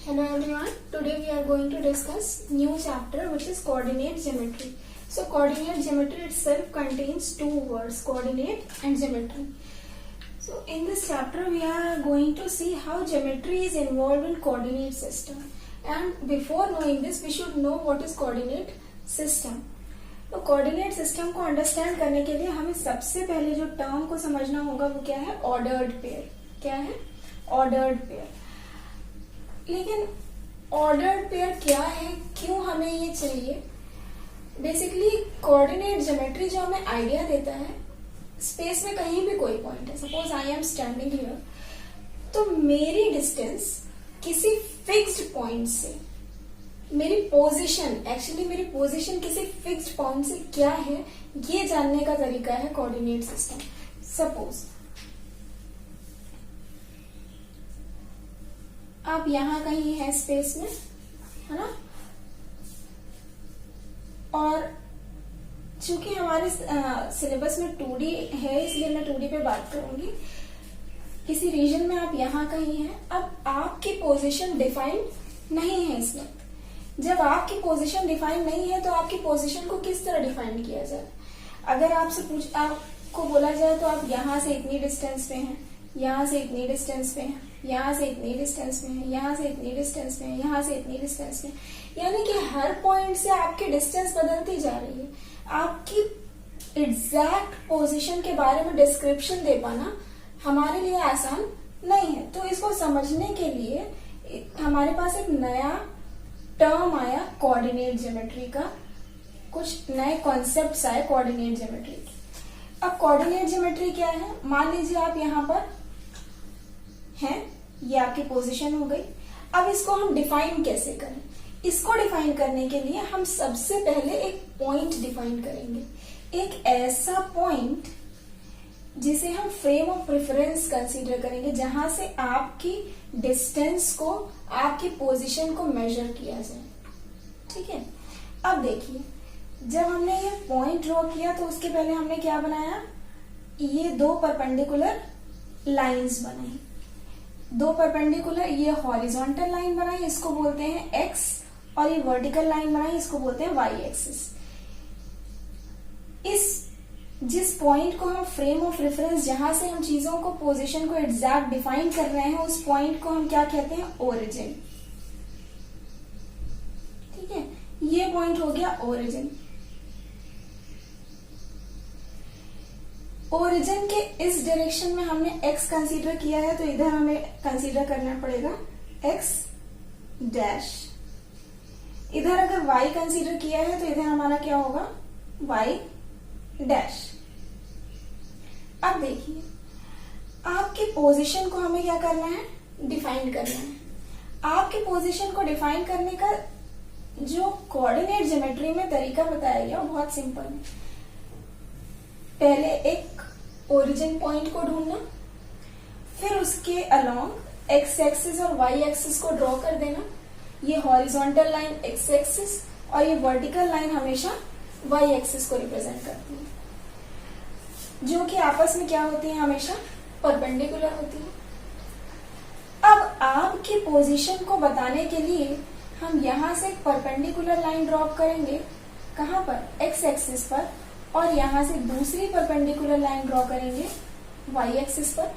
Hello everyone, today we are going to discuss new chapter which is coordinate geometry. So coordinate geometry itself contains two words, coordinate and geometry. So in this chapter we are going to see how geometry is involved in coordinate system. And before knowing this we should know what is coordinate system. तो coordinate system को understand करने के लिए हमें सबसे पहले जो term को समझना होगा वो क्या है, ऑर्डर्ड पेयर. क्या है? Ordered pair. लेकिन ऑर्डर्ड पेयर क्या है, क्यों हमें ये चाहिए? बेसिकली कोऑर्डिनेट ज्योमेट्री जो हमें आइडिया देता है, स्पेस में कहीं भी कोई पॉइंट है, suppose I am standing here, तो मेरी डिस्टेंस किसी फिक्स्ड पॉइंट से, मेरी पोजीशन किसी फिक्स्ड पॉइंट से क्या है, ये जानने का तरीका है कोऑर्डिनेट सिस्टम. सपोज आप यहां कहीं है स्पेस में, है ना, और चूंकि हमारे सिलेबस में 2D है इसलिए मैं 2D पे बात करूंगी. किसी रीजन में आप यहां कहीं हैं, अब आपकी पोजीशन डिफाइन नहीं है इसमें. जब आपकी पोजीशन डिफाइन नहीं है तो आपकी पोजीशन को किस तरह डिफाइन किया जाए? अगर आपको बोला जाए तो आप यहां से इतनी डिस्टेंस पे हैं, यहां से इतनी डिस्टेंस पे हैं, यहां से इतनी डिस्टेंस पे हैं, यहां से इतनी डिस्टेंस पे हैं, यहां से इतनी डिस्टेंस पे, यानी कि हर पॉइंट से आपकी डिस्टेंस बदलती जा रही है. आपकी एग्जैक्ट पोजीशन के बारे में डिस्क्रिप्शन दे पाना हमारे लिए आसान नहीं है. तो इसको समझने के लिए हमारे पास एक नया टर्म आया कोऑर्डिनेट ज्योमेट्री का, कुछ नए कॉन्सेप्ट्स आए कोऑर्डिनेट ज्योमेट्री के. अब कोऑर्डिनेट ज्योमेट्री क्या है? मान लीजिए आप यहां पर हैं, ये आपकी पोजीशन हो गई. अब इसको हम डिफाइन कैसे करें? इसको डिफाइन करने के लिए हम सबसे पहले एक पॉइंट डिफाइन करेंगे. एक ऐसा पॉइंट जिसे हम फ्रेम ऑफ रेफरेंस कंसीडर करेंगे, जहां से आपकी डिस्टेंस को, आपकी पोजीशन को मेजर किया जाए. ठीक है. अब देखिए, जब हमने ये पॉइंट ड्रॉ किया तो उसके पहले हमने क्या बनाया? ये दो परपेंडिकुलर लाइंस बनाई. दो परपेंडिकुलर, ये हॉरिजॉन्टल लाइन बनाई, इसको बोलते हैं एक्स, और ये वर्टिकल लाइन बनाई, इसको बोलते हैं वाई एक्सिस. जिस पॉइंट को हम फ्रेम ऑफ रेफरेंस, जहां से हम चीजों को, पोजीशन को एग्जैक्ट डिफाइन कर रहे हैं, उस पॉइंट को हम क्या कहते हैं? ओरिजिन. ठीक है, ये पॉइंट हो गया ओरिजिन. ओरिजिन के इस डायरेक्शन में हमने x कंसीडर किया है, तो इधर हमें कंसीडर करना पड़ेगा x डैश. इधर अगर y कंसीडर किया है तो इधर हमारा क्या होगा? y dash. अब देखिए, आपकी पोजीशन को हमें क्या करना है? डिफाइन करना है. आपकी पोजीशन को डिफाइन करने का जो कोऑर्डिनेट ज्योमेट्री में तरीका बताया गया वो बहुत सिंपल है. पहले एक ओरिजिन पॉइंट को ढूंढना, फिर उसके अलोंग एक्स एक्सिस और वाई एक्सिस को ड्रॉ कर देना. ये हॉरिजॉन्टल लाइन एक्स एक्सिस और ये वर्टिकल लाइन हमेशा वाई एक्सिस को रिप्रेजेंट करती है, जो कि आपस में क्या होती है? हमेशा परपेंडिकुलर होती है. अब आपकी पोजीशन को बताने के लिए हम यहां से एक परपेंडिकुलर लाइन ड्रॉप करेंगे. कहां पर? एक्स एक्सिस पर. और यहां से दूसरी परपेंडिकुलर लाइन ड्रॉ करेंगे वाई एक्सिस पर.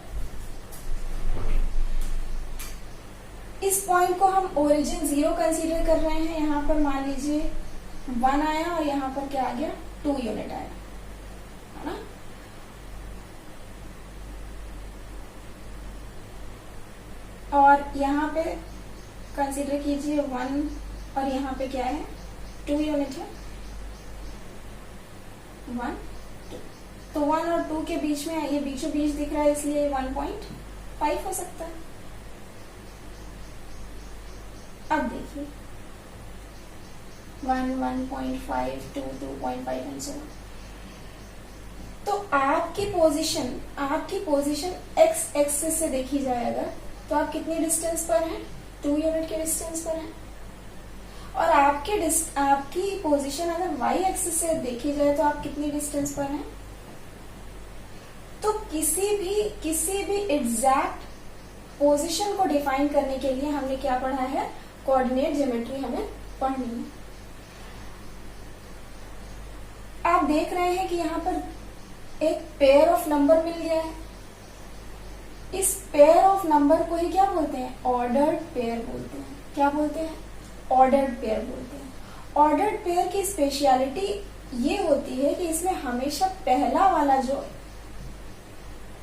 इस पॉइंट को हम ओरिजिन 0 कंसीडर कर रहे हैं. यहां पर मान लीजिए 1 आया और यहां पर क्या आ गया? 2 यूनिट आया, है ना. और यहां पे कंसीडर कीजिए 1 और यहां पे क्या है? 2 यूनिट है. 1 2. तो 1 और 2 के बीच में ये बीचों बीच दिख रहा है, इसलिए 1.5 हो सकता है. अब देखिए 1 1.5 2 2.5 एंड सो. तो आपकी पोजीशन एक्स एक्सिस से देखी जाएगा तो आप कितनी डिस्टेंस पर हैं? 2 यूनिट के डिस्टेंस पर हैं. और आपकी पोजीशन अगर वाई एक्सिस से देखी जाए तो आप कितनी डिस्टेंस पर हैं? तो किसी भी एग्जैक्ट पोजीशन को डिफाइन करने के लिए हमने क्या पढ़ा है, कोऑर्डिनेट ज्योमेट्री हमें पढ़नी है। आप देख रहे हैं कि यहाँ पर एक पेयर ऑफ नंबर मिल गया है। इस पेयर ऑफ नंबर को ही क्या बोलते हैं, ऑर्डर्ड पेयर बोलते हैं। क्या बोलते हैं, ऑर्डर्ड पेयर बोलते हैं। ऑर्डर्ड पेयर की स्पेशलिटी ये होती है कि इसमें हमेशा पहला वाला जो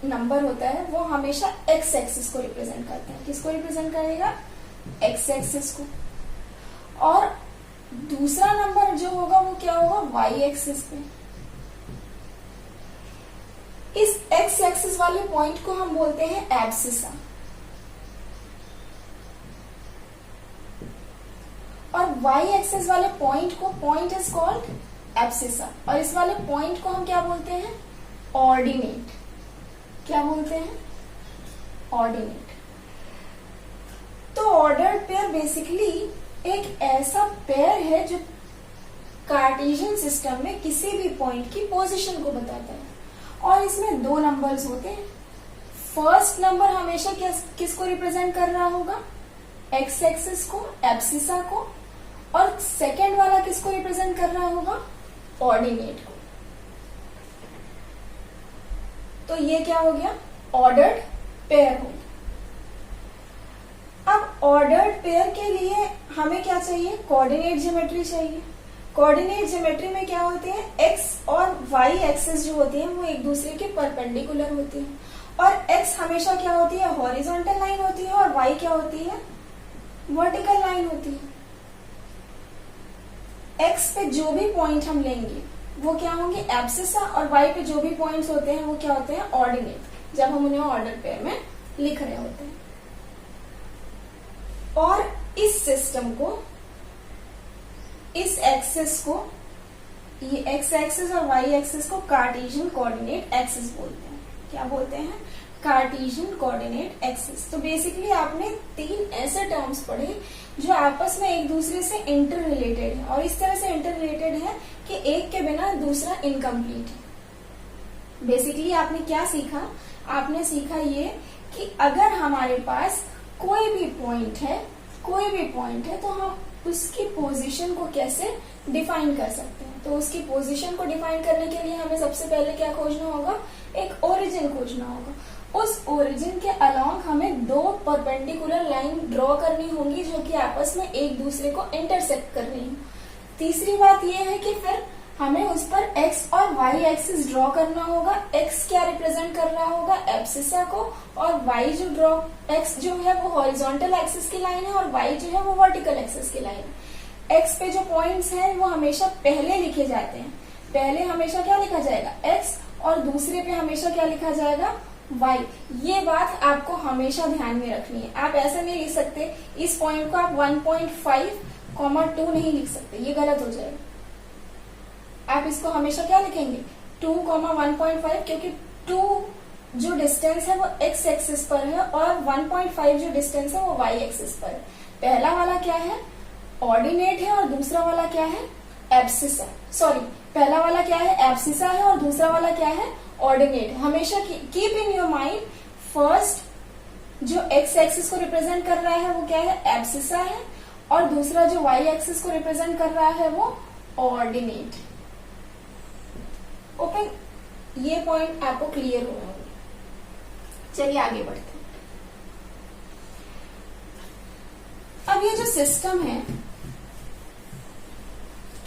नंबर होता है वो हमेशा एक्स एक्सिस को रिप्रेजेंट करता है। किसको रिप्रेजेंट करेगा, एक्स एक्सिस को। और दूसरा नंबर जो होगा वो क्या होगा, वाई एक्सिस पे। इस एक्स एक्सिस वाले पॉइंट को हम बोलते हैं एब्सिसा, और वाई एक्सिस वाले पॉइंट को, पॉइंट इज कॉल्ड एब्सिसा, और इस वाले पॉइंट को हम क्या बोलते हैं, ऑर्डिनेट। क्या बोलते हैं, ऑर्डिनेट। तो ऑर्डर्ड पेयर बेसिकली एक ऐसा पेयर है जो कार्टेशियन सिस्टम में किसी भी पॉइंट की पोजीशन को बताता है, और इसमें दो नंबर्स होते हैं। फर्स्ट नंबर हमेशा किसको रिप्रेजेंट कर रहा होगा, एक्स एक्सिस को, एब्सिसा को, और सेकेंड वाला किसको रिप्रेजेंट कर रहा होगा, ऑर्डिनेट को। तो ये क्या हो गया, ऑर्डर्ड पेयर हो गया। अब ऑर्डर्ड पेयर के लिए हमें क्या चाहिए, कोऑर्डिनेट ज्योमेट्री चाहिए। कोऑर्डिनेट ज्योमेट्री में क्या होते हैं, एक्स और वाई एक्सिस जो होती है वो एक दूसरे के परपेंडिकुलर होती है, और एक्स हमेशा क्या होती है, हॉरिजॉन्टल लाइन होती है, और वाई क्या होती है, वर्टिकल लाइन होती है। एक्स पे जो भी पॉइंट हम लेंगे वो क्या होंगे, एब्सिसा, और वाई पे जो भी पॉइंट्स होते हैं वो क्या होते हैं, ऑर्डिनेट, जब हम उन्हें ऑर्डर पेयर में लिख रहे होते हैं। और इस सिस्टम को, इस एक्सिस को, ये एक्स एक्सिस और वाई एक्सिस को कार्टेशियन कोऑर्डिनेट एक्सिस बोलते हैं। क्या बोलते हैं, कार्टेशियन कोऑर्डिनेट एक्सिस। तो बेसिकली आपने तीन ऐसे टर्म्स पढ़े जो आपस में एक दूसरे से इंटर रिलेटेड है, और इस तरह से इंटर रिलेटेड है कि एक के बिना दूसरा इनकम्प्लीट है। बेसिकली आपने क्या सीखा, आपने सीखा ये कि अगर हमारे पास कोई भी पॉइंट है तो हम उसकी पोजीशन को कैसे डिफाइन कर सकते हैं। तो उसकी पोजीशन को डिफाइन करने के लिए हमें सबसे पहले क्या खोजना होगा, एक ओरिजिन खोजना होगा। उस ओरिजिन के अलोंग हमें दो परपेंडिकुलर लाइन ड्रॉ करनी होंगी जो कि आपस में एक दूसरे को इंटरसेक्ट कर रही हो। तीसरी बात यह है कि फिर हमें उस पर एक्स और वाई एक्सिस ड्रॉ करना होगा। एक्स क्या रिप्रेजेंट कर रहा होगा, एब्सिसा को, और वाई एक्स जो है वो हॉरिजॉन्टल एक्सिस की लाइन है, और वाई जो है वो वर्टिकल एक्सिस की लाइन है। एक्स पे जो पॉइंट्स हैं वो हमेशा पहले लिखे जाते हैं। पहले हमेशा क्या लिखा जाएगा, एक्स, और दूसरे पे हमेशा क्या लिखा जाएगा, वाई। ये बात आपको हमेशा ध्यान में रखनी है। आप ऐसा नहीं लिख सकते, इस पॉइंट को आप 1.5, 2 नहीं लिख सकते, ये गलत हो जाएगा। आप इसको हमेशा क्या लिखेंगे, 2, 1.5, क्योंकि 2 जो डिस्टेंस है वो एक्स एक्सिस पर है, और 1.5 जो डिस्टेंस है वो वाई एक्सिस पर है। पहला वाला क्या है, ऑर्डिनेट है, और दूसरा वाला क्या है, एब्सिसा। सॉरी, पहला वाला क्या है, एब्सिसा है, और दूसरा वाला क्या है, ऑर्डिनेट। हमेशा keep in your mind, first जो एक्स एक्सिस को रिप्रेजेंट कर रहा है वो क्या है, एब्सिसा है, और दूसरा जो वाई एक्सिस को रिप्रेजेंट कर रहा है वो ऑर्डिनेट। ओके, ये पॉइंट आपको क्लियर हो रहा होगा। चलिए आगे बढ़ते हैं। अब ये जो सिस्टम है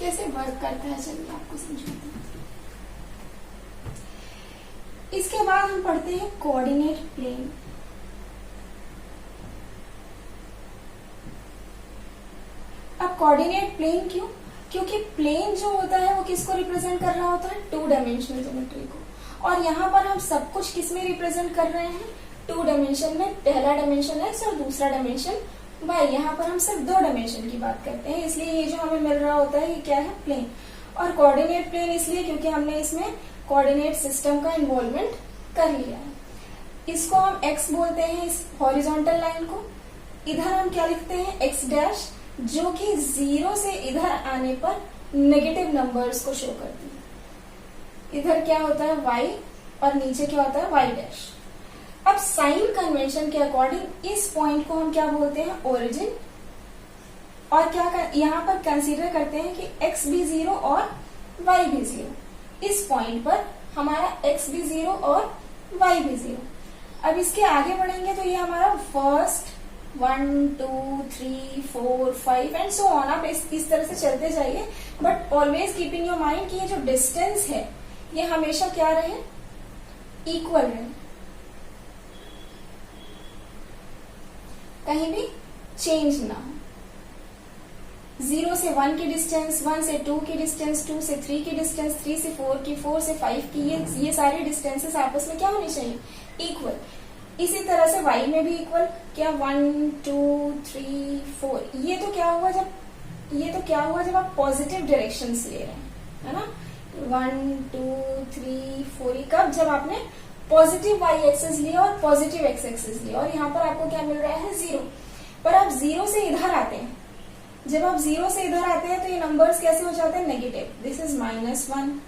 कैसे वर्क करता है, चलिए आपको समझाते हैं। इसके बाद हम पढ़ते हैं कोऑर्डिनेट प्लेन। अब कोऑर्डिनेट प्लेन क्यों, क्योंकि प्लेन जो होता है वो किसको रिप्रेजेंट कर रहा होता है, 2 डायमेंशनल ज्योमेट्री को। और यहाँ पर हम सब कुछ किस में रिप्रेजेंट कर रहे हैं, 2 डायमेंशन में। पहला डायमेंशन एक्स और दूसरा डायमेंशन वाई। यहाँ पर हम सिर्फ 2 डायमेंशन की बात करते हैं, इसलिए ये जो हमें मिल रहा होता है ये क्या है, प्लेन। और कोऑर्डिनेट प्लेन इसलिए क्योंकि हमने इसमें कोऑर्डिनेट सिस्टम का इन्वॉल्वमेंट कर लिया है। इसको हम एक्स बोलते हैं, इस हॉरिजॉन्टल लाइन को। इधर हम क्या लिखते हैं, एक्स डैश, जो कि 0 से इधर आने पर नेगेटिव नंबर्स को शो करती है। इधर क्या होता है, y, और नीचे क्या होता है, y डैश। अब साइन कन्वेंशन के अकॉर्डिंग इस पॉइंट को हम क्या बोलते हैं, ओरिजिन, और क्या यहाँ पर कंसीडर करते हैं कि x भी 0 और y भी 0। इस पॉइंट पर हमारा x भी 0 और y भी 0। अब इसके आगे बढ़ेंगे तो ये हमारा फर्स्ट 1 2 3 4 5 एंड सो ऑन। आप इस तरह से चलते जाइए, but always keeping your mind कि ये जो डिस्टेंस है ये हमेशा क्या रहे, इक्वल रहे, कहीं भी चेंज ना हो। 0 से 1 की डिस्टेंस, 1 से 2 की डिस्टेंस, 2 से 3 की डिस्टेंस, 3 से 4 की, 4 से 5 की, ये सारी डिस्टेंसेस आपस में क्या होनी चाहिए, इक्वल। इसी तरह से y में भी इक्वल, क्या 1 2 3 4। ये तो क्या हुआ जब आप पॉजिटिव डायरेक्शंस ले रहे हैं, है ना। 1 2 3 4 कब, जब आपने पॉजिटिव y एक्सेस लिया और पॉजिटिव x एक्सेस लिया, और यहाँ पर आपको क्या मिल रहा है, 0। पर आप 0 से इधर आते हैं, जब आप 0 से इधर आते हैं तो ये नंबर्स कैसे हो जाते हैं, negative. This is -1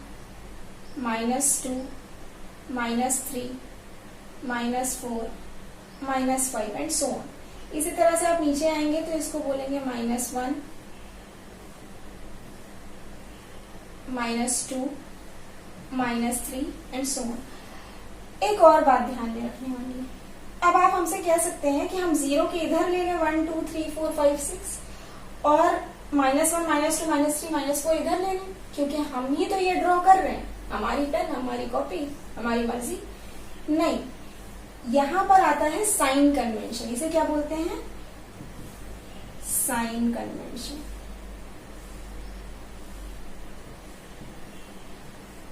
-2 -3 -4 -5 and so on. इसी तरह से आप नीचे आएंगे तो इसको बोलेंगे -1 -2 -3 एंड सो ऑन। एक और बात ध्यान में रखने वाली है, अब आप हमसे कह सकते हैं कि हम 0 के इधर ले लें 1 2 3 4 5 6, और -1 -2 -3 -4 इधर ले लें, क्योंकि हम ही तो ये ड्रॉ कर रहे हैं, हमारी पेन, हमारी कॉपी, हमारी मर्जी नहीं। यहां पर आता है साइन कन्वेंशन। इसे क्या बोलते हैं, साइन कन्वेंशन।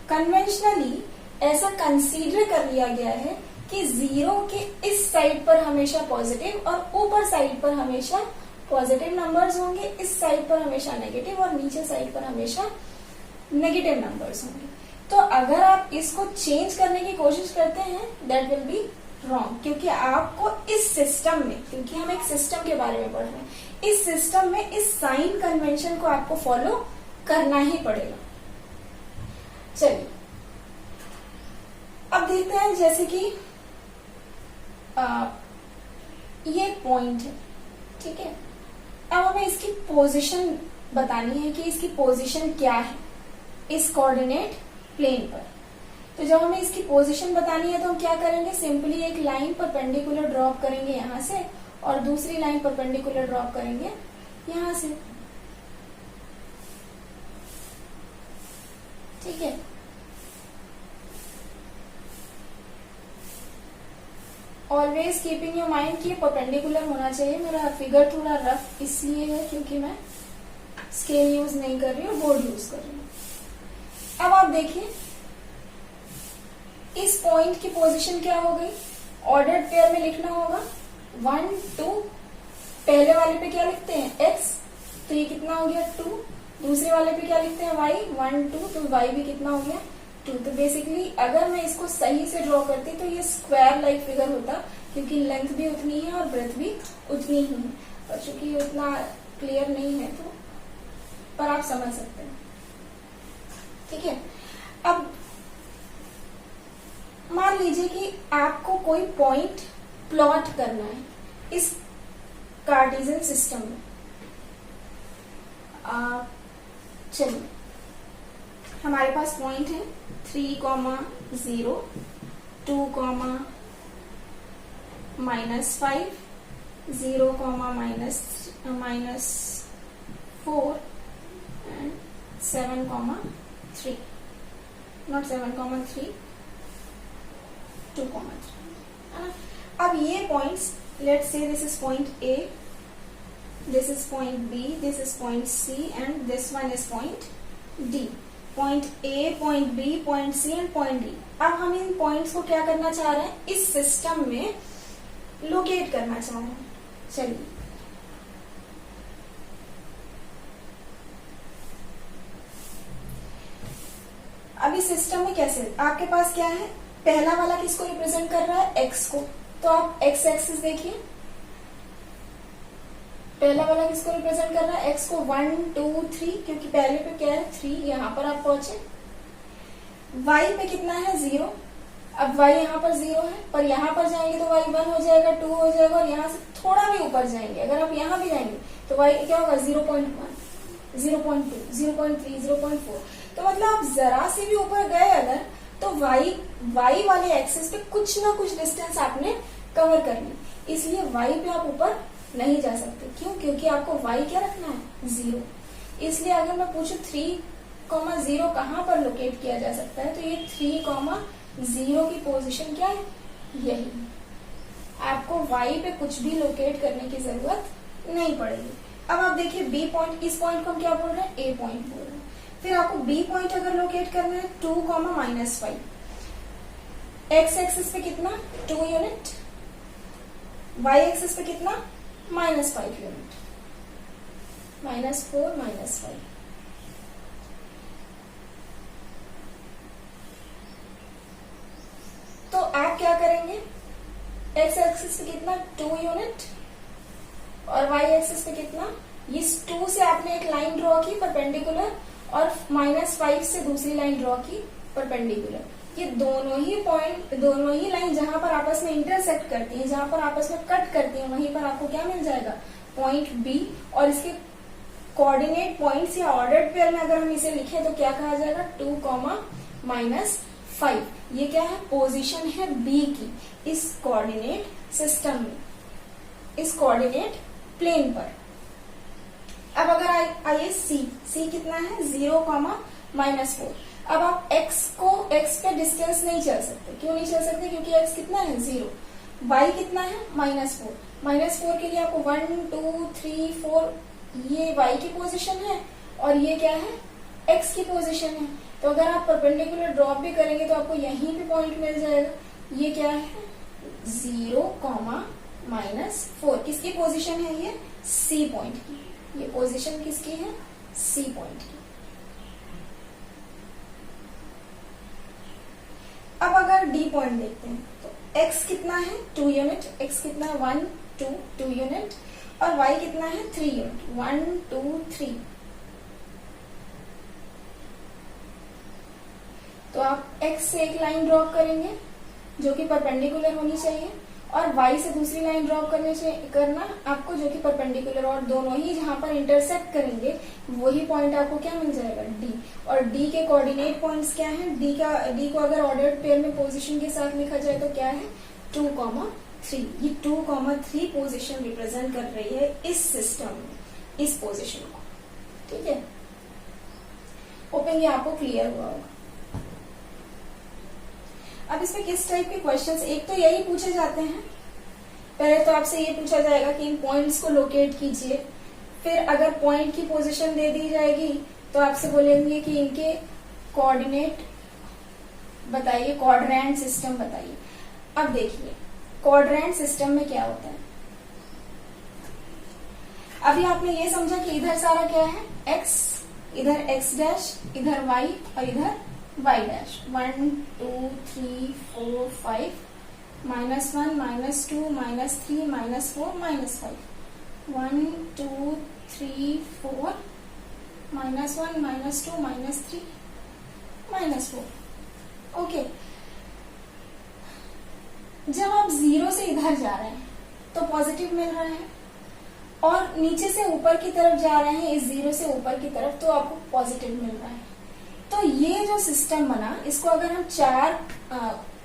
कन्वेंशनली ऐसा कंसीडर कर लिया गया है कि 0 के इस साइड पर हमेशा पॉजिटिव और ऊपर साइड पर हमेशा पॉजिटिव नंबर्स होंगे, इस साइड पर हमेशा नेगेटिव और नीचे साइड पर हमेशा नेगेटिव नंबर्स होंगे। तो अगर आप इसको चेंज करने की कोशिश करते हैं, दैट विल बी रॉन्ग, क्योंकि आपको इस सिस्टम में, क्योंकि हम एक सिस्टम के बारे में पढ़ रहे हैं, इस सिस्टम में इस साइन कन्वेंशन को आपको फॉलो करना ही पड़ेगा। चलिए अब देखते हैं, जैसे कि ये पॉइंट है, ठीक है। अब हमें इसकी पोजीशन बतानी है कि इसकी पोजीशन क्या है इस कोऑर्डिनेट प्लेन पर। तो जब हमें इसकी पोजीशन बतानी है तो हम क्या करेंगे, सिंपली एक लाइन परपेंडिकुलर ड्रॉप करेंगे यहां से, और दूसरी लाइन परपेंडिकुलर ड्रॉप करेंगे यहां से, ठीक है। ऑलवेज कीपिंग योर माइंड कि परपेंडिकुलर होना चाहिए। मेरा फिगर थोड़ा रफ इसलिए है क्योंकि मैं स्केल यूज नहीं कर रही हूँ, बोर्ड यूज कर रही हूँ। अब आप देखिए इस पॉइंट की पोजीशन क्या हो गई, ऑर्डर्ड पेयर में लिखना होगा 1 2। पहले वाले पे क्या लिखते हैं, x, तो ये कितना हो गया 2। दूसरे वाले पे क्या लिखते हैं, y, 1 2, तो y भी कितना हो गया 2। तो बेसिकली अगर मैं इसको सही से ड्रॉ करती तो ये स्क्वायर लाइक फिगर होता, क्योंकि लेंथ भी उतनी है और ब्रेथ भी उतनी ही है। और चूंकि ये उतना क्लियर नहीं है तो पर आप समझ सकते हैं, ठीक है। अब मान लीजिए कि आपको कोई पॉइंट प्लॉट करना है इस कार्टेशियन सिस्टम में। चलिए हमारे पास पॉइंट है 3, 0, 2, -5, 0, -4 and 7, 3, not 7, 3, 2, 3, है ना। अब ये points, let's say this is point A, this is point B, this is point C and this one is point D. Point A, point B, point C and point D. अब हम इन points को क्या करना चाह रहे हैं, इस system में लोकेट करना चाह रहे हैं। चलिए अब इस सिस्टम में कैसे, आपके पास क्या है, पहला वाला किसको रिप्रेजेंट कर रहा है, x को। तो आप x एक्सिस देखिए, पहला वाला किसको रिप्रेजेंट कर रहा है, x को 1 2 3, क्योंकि पहले पे क्या है 3, यहां पर आप पहुंचे। y पे कितना है 0, अब y यहाँ पर 0 है, पर यहाँ पर जाएंगे तो y 1 हो जाएगा, 2 हो जाएगा, और यहाँ से थोड़ा भी ऊपर जाएंगे, अगर आप यहाँ भी जाएंगे तो y क्या होगा 0.1, 0.2, 0.3, 0.4। तो मतलब आप जरा से भी ऊपर गए अगर, तो y वाले एक्सिस पे कुछ ना कुछ डिस्टेंस आपने कवर कर ली, इसलिए y पे आप ऊपर नहीं जा सकते। क्यों? क्योंकि आपको y क्या रखना है 0। इसलिए अगर मैं पूछूं 3,0 कहाँ पर लोकेट किया जा सकता है, तो ये 3,0 की पोजीशन क्या है, यही। आपको y पे कुछ भी लोकेट करने की जरूरत नहीं पड़ेगी। अब आप देखिए बी पॉइंट, इस पॉइंट को हम क्या बोल रहे हैं, ए पॉइंट बोल रहे हैं। फिर आपको बी पॉइंट अगर लोकेट करना है 2,-5, एक्स एक्सिस पे कितना 2 यूनिट, वाई एक्सिस पे कितना -5 यूनिट, -4, -5। तो आप क्या करेंगे, एक्स एक्सिस पे कितना 2 यूनिट और वाई एक्सिस पे कितना, इस 2 से आपने एक लाइन ड्रॉ की परपेंडिकुलर, और -5 से दूसरी लाइन ड्रॉ की परपेंडिकुलर। ये दोनों ही पॉइंट, दोनों ही लाइन जहां पर आपस में इंटरसेक्ट करती हैं, जहां पर आपस में कट करती हैं, वहीं पर आपको क्या मिल जाएगा, पॉइंट बी। और इसके कोऑर्डिनेट पॉइंट्स या ऑर्डर्ड पेयर में अगर हम इसे लिखें तो क्या कहा जाएगा, 2,-5। ये क्या है, पोजीशन है बी की इस कोऑर्डिनेट सिस्टम में, इस कोऑर्डिनेट प्लेन पर। अब अगर आइए सी कितना है 0,-4। अब आप x पे डिस्टेंस नहीं चल सकते। क्यों नहीं चल सकते, क्योंकि x कितना है 0, y कितना है -4। -4 के लिए आपको 1, 2, 3, 4 ये y की पोजीशन है, और ये क्या है x की पोजीशन है। तो अगर आप परपेंडिकुलर ड्रॉप भी करेंगे तो आपको यहीं पे पॉइंट मिल जाएगा। ये क्या है 0,-4, किसकी पोजीशन है, ये सी पॉइंट की। ये पोजीशन किसकी है, सी पॉइंट की। अब अगर डी पॉइंट देखते हैं तो x कितना है 2 यूनिट, x कितना है 1, 2 यूनिट, और y कितना है 3 यूनिट, 1, 2, 3। तो आप x से एक लाइन ड्रॉ करेंगे जो कि परपेंडिकुलर होनी चाहिए, और y से दूसरी लाइन ड्रॉ करना आपको जो कि परपेंडिकुलर, और दोनों ही जहां पर इंटरसेक्ट करेंगे वही पॉइंट आपको क्या मिल जाएगा, d। और d के कोऑर्डिनेट पॉइंट्स क्या हैं, d को अगर ऑर्डर्ड पेयर में पोजीशन के साथ लिखा जाए तो क्या है 2,3। ये 2,3 पोजीशन रिप्रेजेंट कर रही है इस सिस्टम में, इस पोजीशन को। ठीक है, होपिंग ये आपको क्लियर हुआ होगा। अब इसमें किस टाइप के क्वेश्चंस, एक तो यही पूछे जाते हैं। पहले तो आपसे ये पूछा जाएगा कि इन पॉइंट्स को लोकेट कीजिए। फिर अगर पॉइंट की पोजीशन दे दी जाएगी तो आपसे बोलेंगे कि इनके कोऑर्डिनेट बताइए, क्वाड्रेंट सिस्टम बताइए। अब देखिए क्वाड्रेंट सिस्टम में क्या होता है। अभी आपने ये समझा कि इधर सारा क्या है x, इधर x डैश, इधर y और इधर y डैश। 1, 2, 3, 4, 5, -1, -2, -3, -4, -5। 1, 2, 3, 4, -1, -2, -3, -4। ओके, जब आप 0 से इधर जा रहे हैं तो पॉजिटिव मिल रहा है, और नीचे से ऊपर की तरफ जा रहे हैं इस 0 से ऊपर की तरफ तो आपको पॉजिटिव मिल रहा है। तो ये जो सिस्टम बना, इसको अगर हम 4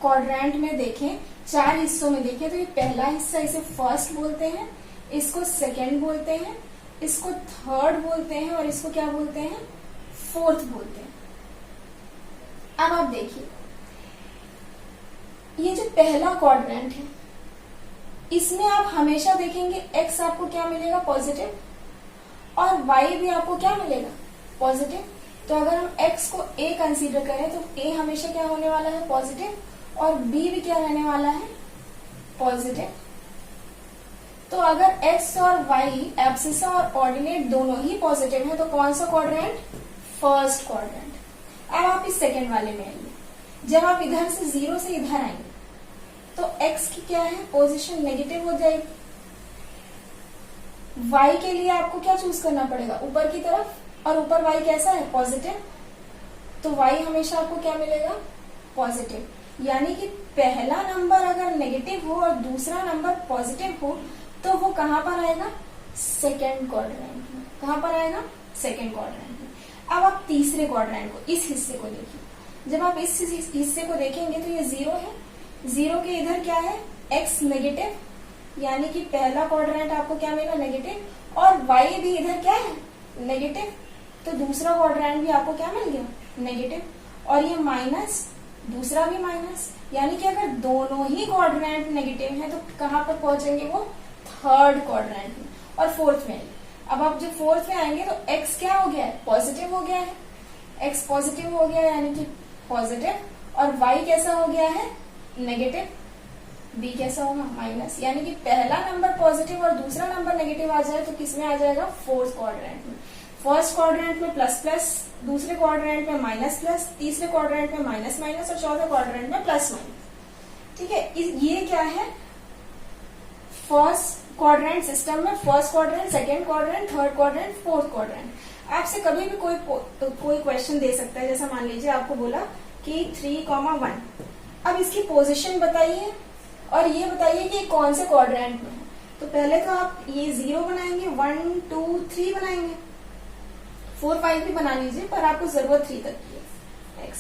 क्वाड्रेंट में देखें, 4 हिस्सों में देखें, तो ये पहला हिस्सा इसे फर्स्ट बोलते हैं, इसको सेकंड बोलते हैं, इसको थर्ड बोलते हैं, और इसको क्या बोलते हैं, फोर्थ बोलते हैं। अब आप देखिए ये जो पहला क्वाड्रेंट है, इसमें आप हमेशा देखेंगे x आपको क्या मिलेगा, पॉजिटिव, और y भी आपको क्या मिलेगा, पॉजिटिव। तो अगर हम x को a कंसीडर करें तो a हमेशा क्या होने वाला है, पॉजिटिव, और b भी क्या रहने वाला है, पॉजिटिव। तो अगर x और y एब्सिसा और ऑर्डिनेट दोनों ही पॉजिटिव है तो कौन सा क्वाड्रेंट, फर्स्ट क्वाड्रेंट। अब आप इस सेकेंड वाले में आइए। जब आप इधर से 0 से इधर आएंगे तो x की क्या है, पोजीशन नेगेटिव हो जाएगी। y के लिए आपको क्या चूज करना पड़ेगा, ऊपर की तरफ, और ऊपर y कैसा है, पॉजिटिव। तो y हमेशा आपको क्या मिलेगा, पॉजिटिव। यानी कि पहला नंबर अगर नेगेटिव हो और दूसरा नंबर पॉजिटिव हो तो वो कहां पर आएगा, सेकेंड क्वाड्रेंट में। कहां पर आएगा, सेकेंड क्वाड्रेंट में। अब आप तीसरे क्वाड्रेंट को, इस हिस्से को देखिए। जब आप इस हिस्से को देखेंगे तो ये 0 है, 0 के इधर क्या है, x नेगेटिव, यानी कि पहला क्वाड्रेंट आपको क्या मिला, नेगेटिव, और y भी इधर क्या है, नेगेटिव, तो दूसरा क्वाड्रेंट भी आपको क्या मिल गया, नेगेटिव, और ये माइनस, दूसरा भी माइनस, यानी कि अगर दोनों ही क्वाड्रेंट नेगेटिव है तो कहां पर पहुंचेंगे, वो थर्ड क्वाड्रेंट में और फोर्थ में। अब आप जब फोर्थ में आएंगे तो x क्या हो गया है, पॉजिटिव हो गया है, x पॉजिटिव हो गया है यानी कि पॉजिटिव, और y कैसा हो गया है, नेगेटिव, b कैसा होगा, माइनस, यानी कि पहला नंबर पॉजिटिव और दूसरा नंबर नेगेटिव आ जाए तो किसमें आ जाएगा, फोर्थ क्वाड्रेंट में। फर्स्ट क्वाड्रेंट में प्लस प्लस, दूसरे क्वाड्रेंट में माइनस प्लस, तीसरे क्वाड्रेंट में माइनस माइनस, और चौथे क्वाड्रेंट में प्लस माइनस। ठीक है, ये क्या है, फर्स्ट क्वाड्रेंट सिस्टम में first quadrant, second quadrant, third quadrant, fourth quadrant. आपसे कभी भी कोई क्वेश्चन दे सकता है, जैसा मान लीजिए आपको बोला कि 3,1, अब इसकी पोजीशन बताइए और ये बताइए कि कौन से क्वाड्रेंट में है। तो पहले तो आप ये 0 बनाएंगे, 1 2 3 बनाएंगे, 4 5 भी बना लीजिए, पर आपको जरूरत 3 तक की है। x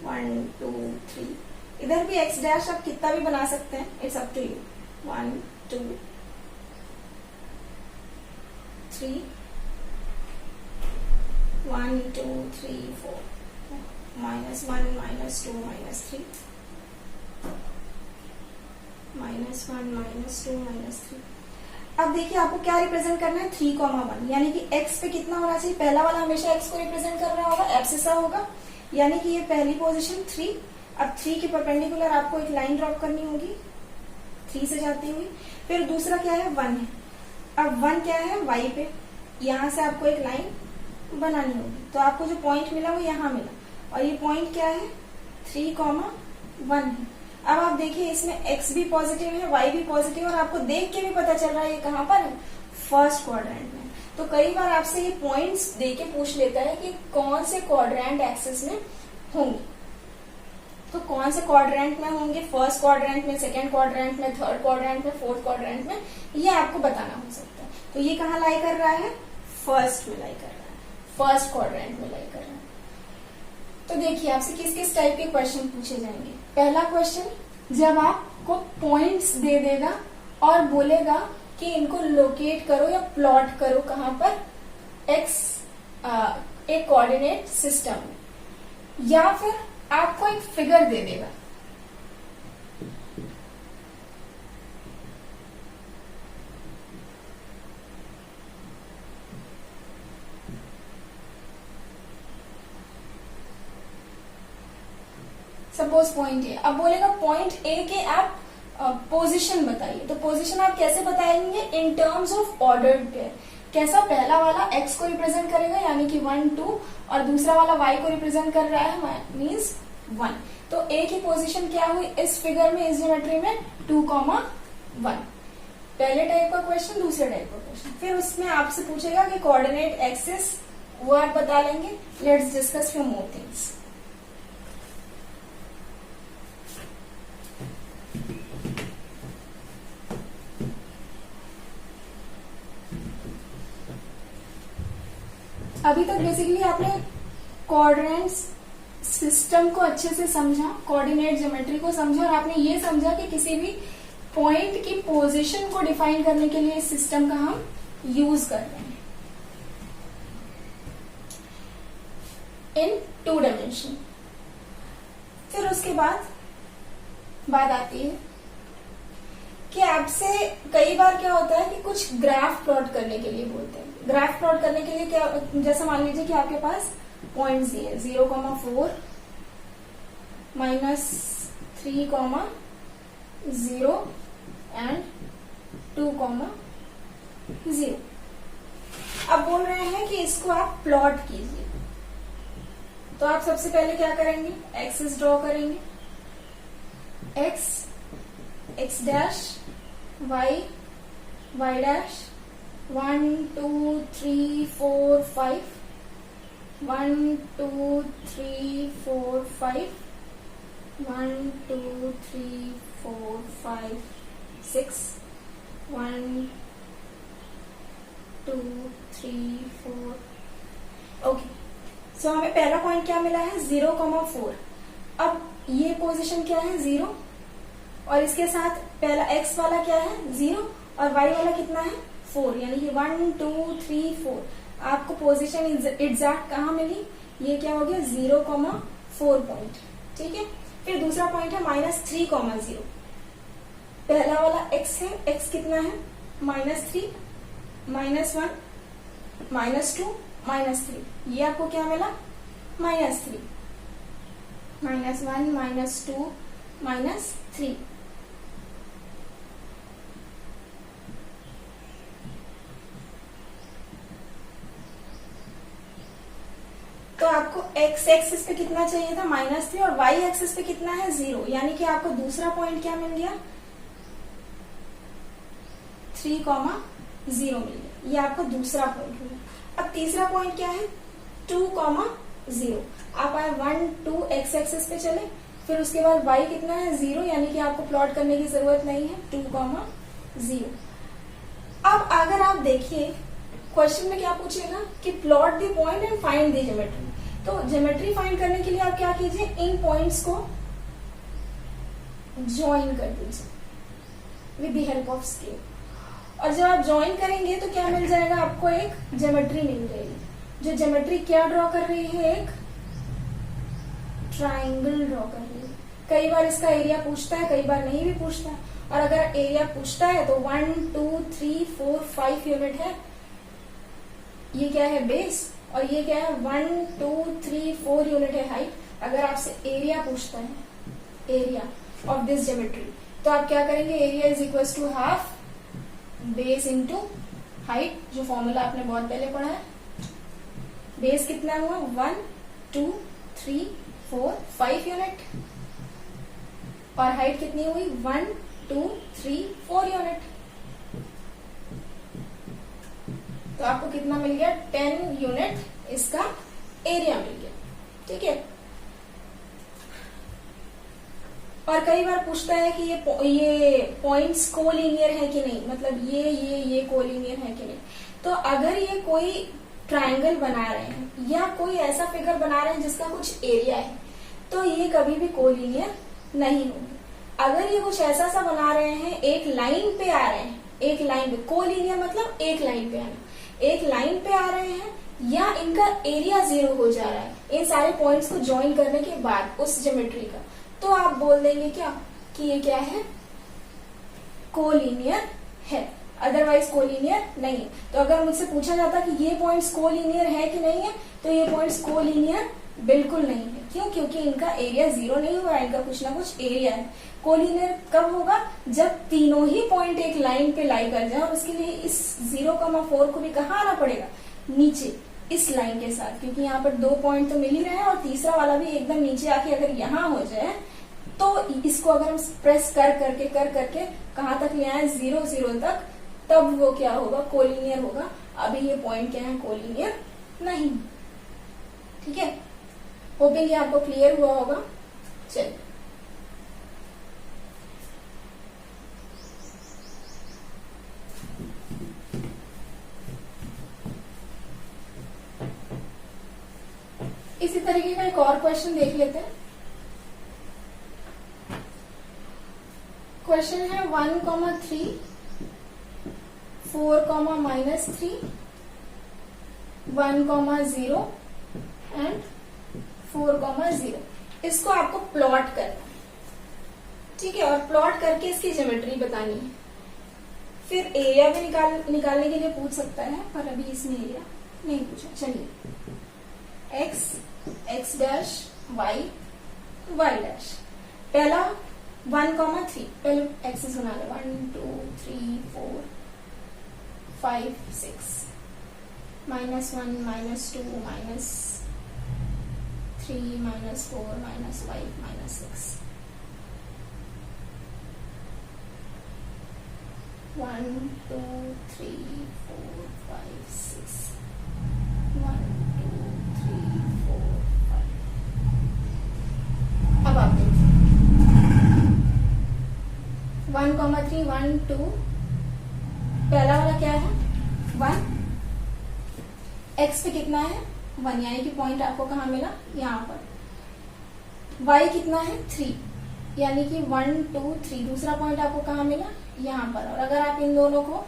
1 2 3, इधर भी x डैश आप कितना भी बना सकते हैं, इट्स अप टू यू। 1 2 3, 1 2 3 4, -1 -2 -3, -1 -2 -3। अब देखिए आपको क्या रिप्रेजेंट करना है, 3,1, यानी कि x पे कितना होना चाहिए, पहला वाला हमेशा x को रिप्रेजेंट कर रहा होगा, एब्सिसा होगा, यानी कि ये पहली पोजीशन 3। अब 3 के परपेंडिकुलर आपको एक लाइन ड्रॉप करनी होगी 3 से जाती हुई। फिर दूसरा क्या है, 1 है। अब 1 क्या है, y पे, यहां से आपको एक लाइन बनानी होगी, तो आपको जो पॉइंट मिला वो यहाँ मिला, और ये पॉइंट क्या है, 3,1 है। अब आप देखिए इसमें x भी पॉजिटिव है, y भी पॉजिटिव है, और आपको देख के भी पता चल रहा है ये कहां पर है, फर्स्ट क्वाड्रेंट में। तो कई बार आपसे ये पॉइंट्स दे के पूछ लेता है कि कौन से क्वाड्रेंट एक्सिस में होंगे, तो कौन से क्वाड्रेंट में होंगे, फर्स्ट क्वाड्रेंट में, सेकेंड क्वाड्रेंट में, थर्ड क्वाड्रेंट में, फोर्थ क्वाड्रेंट में, ये आपको बताना हो सकता है। तो ये कहाँ लाई कर रहा है, फर्स्ट में लाई कर रहा है, फर्स्ट क्वाड्रेंट में लाई कर रहा है। तो देखिए आपसे किस किस टाइप के क्वेश्चन पूछे जाएंगे। पहला क्वेश्चन, जब आपको पॉइंट्स दे देगा और बोलेगा कि इनको लोकेट करो या प्लॉट करो कहां पर, एक्स एक कोऑर्डिनेट सिस्टम में, या फिर आपको एक फिगर दे देगा। सपोज पॉइंट ए, अब बोलेगा पॉइंट ए के आप पोजीशन बताइए, तो पोजीशन आप कैसे बताएंगे, in terms of ordered pair. कैसा, पहला वाला x को रिप्रेजेंट करेगा यानी कि 1 2, और दूसरा वाला y को रिप्रेजेंट कर रहा है मीन्स 1। तो a की पोजीशन क्या हुई इस फिगर में, इस ज्योमेट्री में, 2,1। पहले टाइप का क्वेश्चन, दूसरे टाइप का क्वेश्चन। फिर उसमें आपसे पूछेगा कि कोऑर्डिनेट एक्सिस, वो आप बता लेंगे। Let's discuss few more things. अभी तक बेसिकली आपने कोऑर्डिनेट्स सिस्टम को अच्छे से समझा, कोऑर्डिनेट ज्योमेट्री को समझा, और आपने ये समझा कि किसी भी पॉइंट की पोजीशन को डिफाइन करने के लिए इस सिस्टम का हम यूज कर रहे हैं इन 2 डायमेंशन। फिर उसके बाद बात आती है कि आपसे कई बार क्या होता है कि कुछ ग्राफ प्लॉट करने के लिए बोलते हैं। ग्राफ प्लॉट करने के लिए क्या, जैसा मान लीजिए कि आपके पास पॉइंट्स दिए 0,4 -3,0 एंड 2,0। अब बोल रहे हैं कि इसको आप प्लॉट कीजिए, तो आप सबसे पहले क्या करेंगे, एक्सिस ड्रॉ करेंगे, x x dash, y y dash, 1 2 3 4 5, 1 2 3 4 5, 1 2 3 4 5 6 1 2 3 4। Okay, सो हमें पहला पॉइंट क्या मिला है 0,4। अब ये पोजीशन क्या है 0 और इसके साथ पहला x वाला क्या है 0 और y वाला कितना है 4, यानी कि 1 2 3 4। आपको पोजीशन एग्जैक्ट कहाँ मिली, ये क्या हो गया 0,4 पॉइंट। ठीक है, फिर दूसरा पॉइंट है -3,0। पहला वाला x है, x कितना है -3 -1 -2 -3। ये आपको क्या मिला -3 -1 -2 -3। तो आपको x एक्सिस पे कितना चाहिए था -3 और y एक्सिस पे कितना है 0, यानी कि आपको दूसरा पॉइंट क्या मिल गया 3,0 मिल गया। ये आपको दूसरा पॉइंट हो गया। अब तीसरा पॉइंट क्या है 2,0। आप आए 1 2 x एक्सिस पे चले, फिर उसके बाद y कितना है 0, यानी कि आपको प्लॉट करने की जरूरत नहीं है 2,0। अब अगर आप देखिए क्वेश्चन में क्या पूछेगा कि plot the point and find the geometry. तो ज्योमेट्री फाइंड करने के लिए आप क्या कीजिए, इन पॉइंट्स को ज्वाइन कर दीजिए with the help of scale. और जब आप ज्वाइन करेंगे तो क्या मिल जाएगा, आपको एक ज्योमेट्री मिल जाएगी। जो ज्योमेट्री क्या ड्रॉ कर रही है, एक ट्राइंगल ड्रॉ कर रही है। कई बार इसका एरिया पूछता है, कई बार नहीं भी पूछता है। और अगर एरिया पूछता है तो 1 2 3 4 5 यूनिट है। ये क्या है बेस और ये क्या है 1 2 3 4 यूनिट है हाइट। अगर आपसे एरिया पूछता है, एरिया ऑफ दिस ज्योमेट्री, तो आप क्या करेंगे, area is equal to half base into height, जो फॉर्मूला आपने बहुत पहले पढ़ा है। बेस कितना हुआ 1 2 3 4 5 यूनिट और हाइट कितनी हुई 1 2 3 4 यूनिट। तो आपको कितना मिल गया 10 यूनिट इसका एरिया मिल गया। ठीक है, और कई बार पूछता है कि ये पॉइंट्स कोलिनियर है कि नहीं, मतलब ये कोलिनियर है कि नहीं। तो अगर ये कोई ट्रायंगल बना रहे हैं या कोई ऐसा फिगर बना रहे हैं जिसका कुछ एरिया है, तो ये कभी भी कोलिनियर नहीं होंगे। अगर ये कुछ ऐसा सा बना रहे हैं, एक लाइन पे आ रहे हैं, एक लाइन पे, कोलिनियर मतलब एक लाइन पे आना, एक लाइन पे आ रहे हैं या इनका एरिया 0 हो जा रहा है, इन सारे पॉइंट्स को ज्वाइन करने के बाद उस ज्योमेट्री का, तो आप बोल देंगे क्या कि ये क्या है कोलिनियर है, अदरवाइज कोलिनियर नहीं है। तो अगर मुझसे पूछा जाता कि ये पॉइंट्स कोलिनियर है कि नहीं है, तो ये पॉइंट्स कोलिनियर बिल्कुल नहीं है। क्यों? क्योंकि इनका एरिया 0 नहीं हुआ, इनका कुछ ना कुछ एरिया है। कोलिनियर कब होगा, जब तीनों ही पॉइंट एक लाइन पे लाई कर जाए, और उसके लिए इस 0,4 को भी कहाँ आना पड़ेगा, नीचे इस लाइन के साथ, क्योंकि यहाँ पर 2 पॉइंट तो मिल ही रहे हैं और तीसरा वाला भी एकदम नीचे आके अगर यहाँ हो जाए, तो इसको अगर हम प्रेस कर करके कहाँ तक ले आए 0 0 तक, तब वो क्या होगा कोलिनियर होगा। अभी ये पॉइंट क्या है कोलिनियर नहीं। ठीक है, होपिंग ये आपको क्लियर हुआ होगा। चलिए इसी तरीके का एक और क्वेश्चन देख लेते हैं। क्वेश्चन है 1,3 4, -3 1,0 एंड 4,0। इसको आपको प्लॉट करना है। ठीक है, और प्लॉट करके इसकी ज्योमेट्री बतानी है। फिर एरिया भी निकालने के लिए पूछ सकता है, पर अभी इसमें एरिया नहीं पूछा। चलिए x डैश y डैश, पहला 1,3, पहले एक्सिस बना ले 1 2 3 4 5 6 -1 -2 -3 -4 -5 -6 1 2 3 4 5 6 1 2 3 4 5। अब आप देखिए 1 2, पहला वाला क्या है 1, x पे कितना है 1, यानी कि पॉइंट आपको कहाँ मिला यहाँ पर। y कितना है 3, यानी कि 1 2 3, दूसरा पॉइंट आपको कहाँ मिला यहाँ पर। और अगर आप इन दोनों को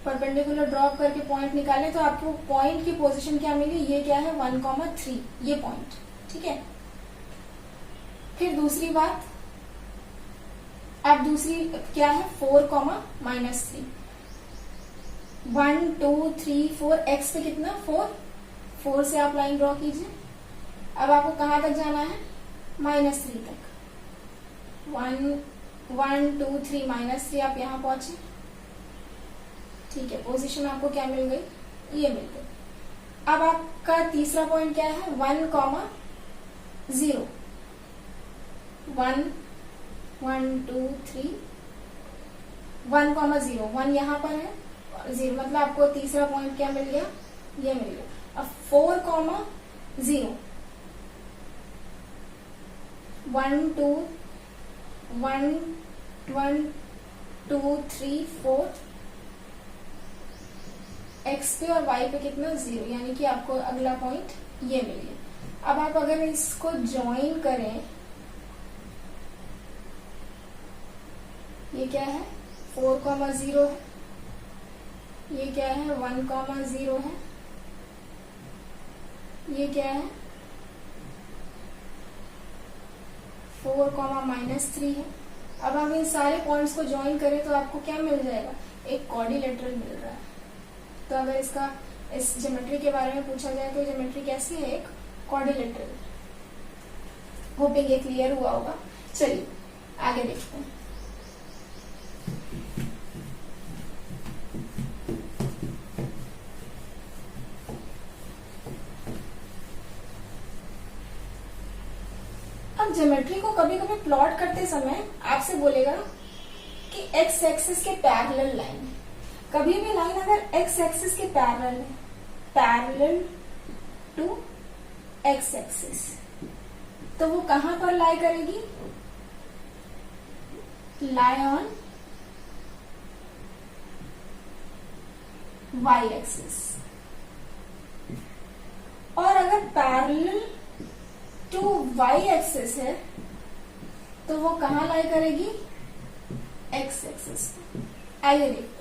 परपेंडिकुलर ड्रॉप करके पॉइंट निकालें तो आपको पॉइंट की पोजीशन क्या मिली, ये क्या है 1, 3, ये पॉइंट, ठीक है। फिर दूसरी बात, अब दूसरी क्या है 4, -3, 1 2 3 4, x पे कितना 4, 4 से आप लाइन ड्रॉ कीजिए। अब आपको कहां तक जाना है -3 तक, 1 2 3 -3 आप यहां पहुंचे, ठीक है। पोजीशन आपको क्या मिल गई, ये मिल गई। अब आपका तीसरा पॉइंट क्या है 1, 0, 1 1 2 3, 1, 0, 1 यहाँ पर है, 0 मतलब आपको तीसरा पॉइंट क्या मिल गया, ये मिल गया। अब 4, 0, 1 2 2 3 4, x पे और y पे कितना 0, यानी कि आपको अगला पॉइंट ये मिल गया। अब आप अगर इसको ज्वाइन करें, ये क्या है 4, 0 है, ये क्या है 1, 0 है, ये क्या है 4, -3 है। अब हम इन सारे पॉइंट्स को ज्वाइन करें तो आपको क्या मिल जाएगा, एक क्वाड्रिलेटरल मिल रहा है। तो अगर इसका इस ज्योमेट्री के बारे में पूछा जाए तो ज्योमेट्री कैसी है, एक क्वाड्रिलेटरल। होपिंग ये क्लियर हुआ होगा। चलिए आगे देखते हैं। अब ज्योमेट्री को कभी कभी प्लॉट करते समय आपसे बोलेगा कि एक्स एक्सिस के पैरेलल लाइन है। कभी भी लाइन अगर एक्स एक्सिस के पैरेलल है, पैरेलल टू एक्स एक्सिस, तो वो कहां पर लाई करेगी, लाई ऑन वाई एक्सिस। और अगर पैरेलल टू वाई एक्सिस है तो वो कहां लाई करेगी, एक्स एक्सिस। आइए देखते हैं।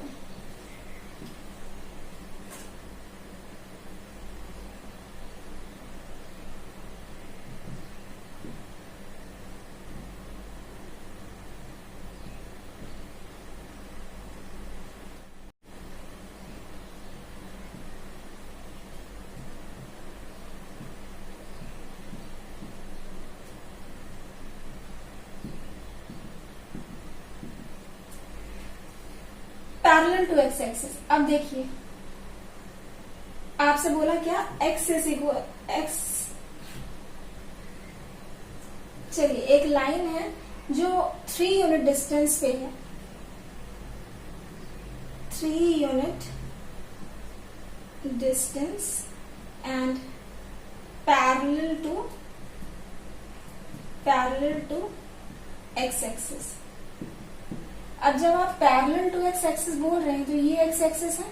Parallel to X axis. अब देखिए आपसे बोला क्या, एक्स इज इक्वल एक्स। चलिए एक लाइन है जो 3 यूनिट डिस्टेंस पे है, 3 unit distance and parallel to X axis. अब जब आप पैरेलल टू एक्स एक्सिस बोल रहे हैं तो ये एक्स एक्सिस है,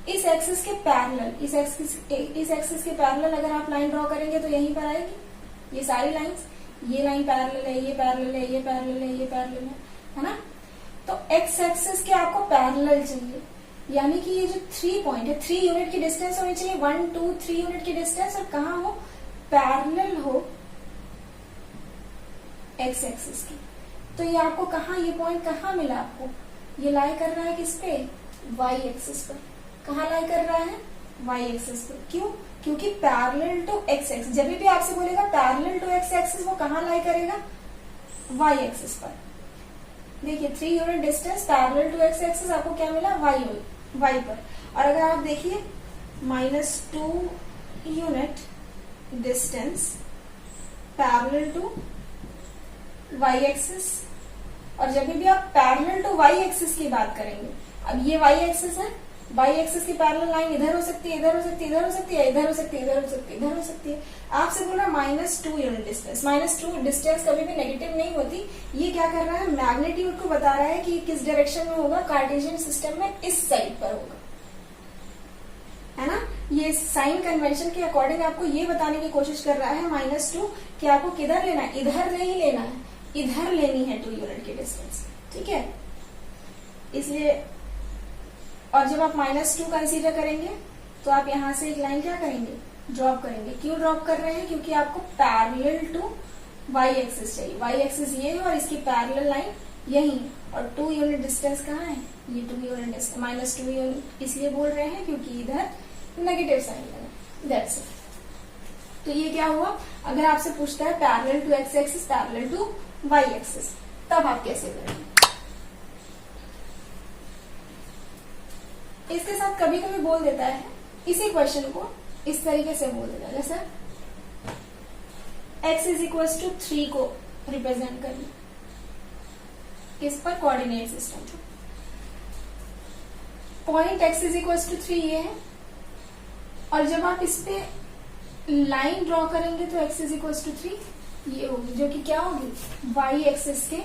इस एक्सिस के पैरेलल, इस एक्सिस के पैरेलल अगर आप लाइन ड्रॉ करेंगे तो यहीं पर आएगी ये सारी लाइंस। ये लाइन पैरेलल है, ये पैरेलल है, ये पैरेलल है, ये पैरेलल है ना। तो एक्स एक्सिस के आपको पैरेलल चाहिए, यानी कि ये जो 3 पॉइंट है, 3 यूनिट की डिस्टेंस होनी चाहिए, 1 2 3 यूनिट की डिस्टेंस, और कहाँ हो, पैरेलल हो एक्स एक्सिस की। तो ये आपको कहाँ, ये पॉइंट कहाँ मिला आपको, ये लाई कर रहा है किस पे, वाई एक्सिस पर। कहाँ लाई कर रहा है, वाई एक्सिस पर। क्यों, क्योंकि पैरेलल टू एक्स एक्सिस, जब भी आपसे बोलेगा पैरेलल टू एक्स एक्सिस, वो कहाँ लाई करेगा, वाई एक्सिस पर। देखिए 3 unit distance parallel to X axis, आपको क्या मिला, वाई पर। और अगर आप देखिए -2 unit distance parallel to Y axis, और जब भी आप पैरेलल टू वाई एक्सिस की बात करेंगे, अब ये वाई एक्सिस है, वाई एक्सिस की पैरेलल लाइन इधर हो सकती है, इधर हो सकती है, इधर हो सकती है, इधर हो सकती है, इधर हो सकती है, इधर हो सकती है। आपसे बोल रहा -2 यूनिट डिस्टेंस। -2 डिस्टेंस कभी भी नेगेटिव नहीं होती। ये क्या कर रहा है, मैग्नीट्यूड को बता रहा है कि किस डायरेक्शन में होगा, कार्टेशियन सिस्टम में इस साइड पर होगा, है ना। ये साइन कन्वेंशन के अकॉर्डिंग आपको ये बताने की कोशिश कर रहा है -2 कि आपको किधर लेना है, इधर नहीं लेना है, इधर लेनी है 2 यूनिट की डिस्टेंस, ठीक है। इसलिए और जब आप -2 कंसीडर करेंगे तो आप यहां से एक लाइन क्या करेंगे, ड्रॉप करेंगे। क्यों ड्रॉप कर रहे हैं, क्योंकि आपको पैरेलल टू वाई एक्सिस चाहिए। वाई एक्सिस ये है और इसकी पैरेलल लाइन यही है, और 2 यूनिट डिस्टेंस कहाँ है, ये 2 यूनिट डिस्टेंस, -2 यूनिट इसलिए बोल रहे हैं क्योंकि इधर नेगेटिव साइन है, दैट्स इट। तो ये क्या हुआ, अगर आपसे पूछता है parallel to X axis, parallel to Y axis, तब आप कैसे करेंगे। इसके साथ कभी कभी बोल देता है इसी क्वेश्चन को इस तरीके से बोल देता है, जैसे x इज इक्वल टू 3 को रिप्रेजेंट करिए किस पर, कोऑर्डिनेट सिस्टम पर। Point x is equal to 3 ये है, और जब आप इस पे लाइन ड्रॉ करेंगे तो x इज इक्वल टू 3 ये होगी, जो कि क्या होगी, y एक्सिस के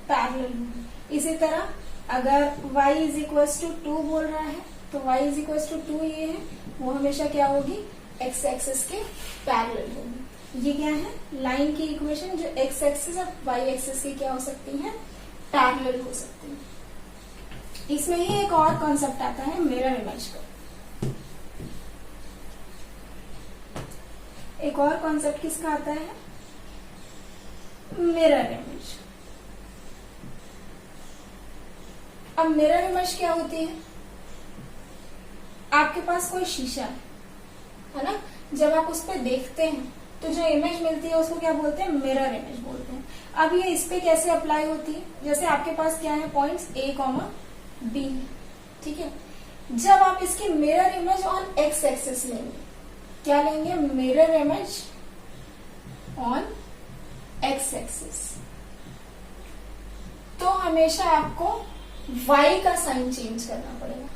पैरेलल होगी। इसी तरह अगर y इज इक्वल टू 2 बोल रहा है तो y इज इक्वल टू 2 ये है, वो हमेशा क्या होगी, x एक्सिस के पैरेलल होगी। ये क्या है, लाइन की इक्वेशन जो x एक्सिस और y एक्सिस की क्या हो सकती है, पैरेलल हो सकती है। इसमें ही एक और कॉन्सेप्ट आता है मिरर इमेज का। एक और कॉन्सेप्ट किसका आता है, मिरर इमेज। अब मिरर इमेज क्या होती है, आपके पास कोई शीशा है ना, जब आप उस पर देखते हैं तो जो इमेज मिलती है उसको क्या बोलते हैं, मिरर इमेज बोलते हैं। अब ये इस पे कैसे अप्लाई होती है, जैसे आपके पास क्या है, पॉइंट्स A, B, ठीक है। जब आप इसकी mirror image on x axis लेंगे, क्या लेंगे, mirror image on x axis, तो हमेशा आपको y का साइन चेंज करना पड़ेगा।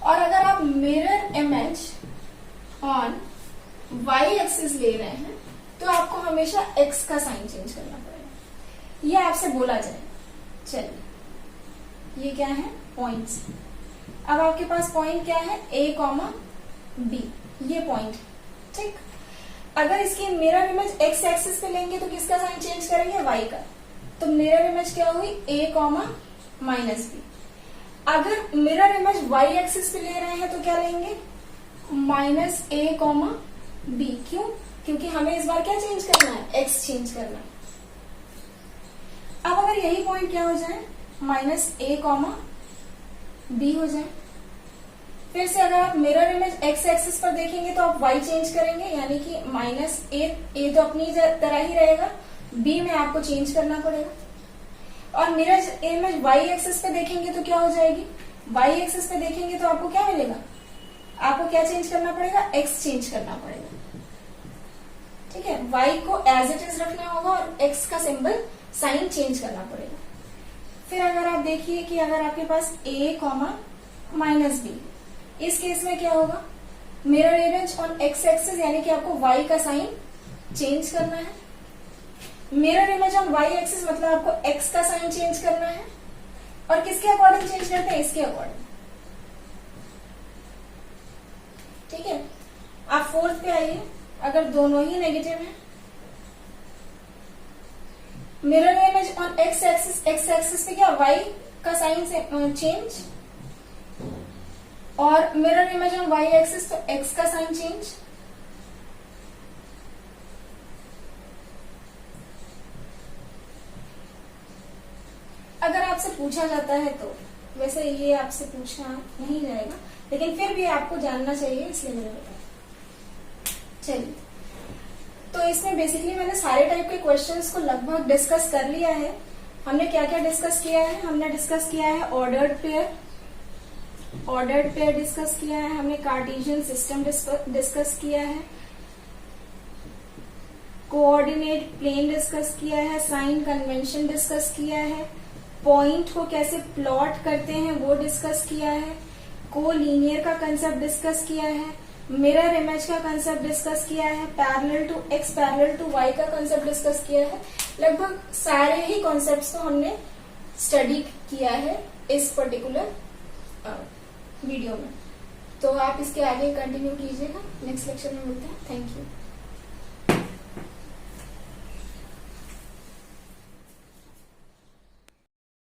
और अगर आप mirror image on y axis ले रहे हैं तो आपको हमेशा x का साइन चेंज करना पड़ेगा। ये आपसे बोला जाए, चलिए ये क्या है, पॉइंट्स। अब आपके पास पॉइंट क्या है, A, B, ये पॉइंट, ठीक। अगर इसकी मिरर इमेज x एक्सिस पे लेंगे तो किसका साइन चेंज करेंगे, y का। तो मिरर इमेज क्या हुई, A, -B। अगर मिरर इमेज y एक्सिस पे ले रहे हैं तो क्या लेंगे, -A, B। क्यों, क्योंकि हमें इस बार क्या चेंज करना है, x चेंज करना है। अब अगर यही पॉइंट क्या हो जाए, -A, B हो जाए, फिर से अगर आप मिरर इमेज x एक्सिस पर देखेंगे तो आप y चेंज करेंगे, यानी कि -A तो अपनी तरह ही रहेगा, B में आपको चेंज करना पड़ेगा। और मिरर इमेज y एक्सिस पे देखेंगे तो क्या हो जाएगी, y एक्सिस पे देखेंगे तो आपको क्या मिलेगा, आपको क्या चेंज करना पड़ेगा, x चेंज करना पड़ेगा, ठीक है। y को एज इट इज रखना होगा और x का सिंबल साइन चेंज करना पड़ेगा। फिर अगर आप देखिए कि अगर आपके पास A, -B, इस केस में क्या होगा, mirror image on x axis, यानी कि आपको y का साइन चेंज करना है। Mirror image on y axis मतलब आपको x का साइन चेंज करना है, और किसके अकॉर्डिंग चेंज करते हैं, इसके अकॉर्डिंग, ठीक है। आप फोर्थ पे आइए, अगर दोनों ही नेगेटिव है, mirror image on x axis पे क्या, y का साइन से चेंज, और mirror image on y axis तो x का साइन चेंज। अगर आपसे पूछा जाता है तो, वैसे ये आपसे पूछना नहीं जाएगा, लेकिन फिर भी आपको जानना चाहिए, इसलिए मैंने बताया। चलिए, तो इसमें बेसिकली मैंने सारे टाइप के क्वेश्चंस को लगभग डिस्कस कर लिया है। हमने क्या क्या डिस्कस किया है, हमने डिस्कस किया है ऑर्डर्ड पेयर डिस्कस किया है, हमने कार्टेशियन सिस्टम डिस्कस किया है, कोऑर्डिनेट प्लेन डिस्कस किया है, साइन कन्वेंशन डिस्कस किया है, पॉइंट को कैसे प्लॉट करते हैं वो डिस्कस किया है, कोलिनियर का कंसेप्ट डिस्कस किया है, मिरर इमेज का कंसेप्ट डिस्कस किया है, parallel to X parallel to Y का कंसेप्ट डिस्कस किया है। लगभग सारे ही कॉन्सेप्ट्स को हमने स्टडी किया है इस पर्टिकुलर वीडियो में। तो आप इसके आगे कंटिन्यू कीजिएगा। नेक्स्ट लेक्चर में मिलते हैं। Thank you.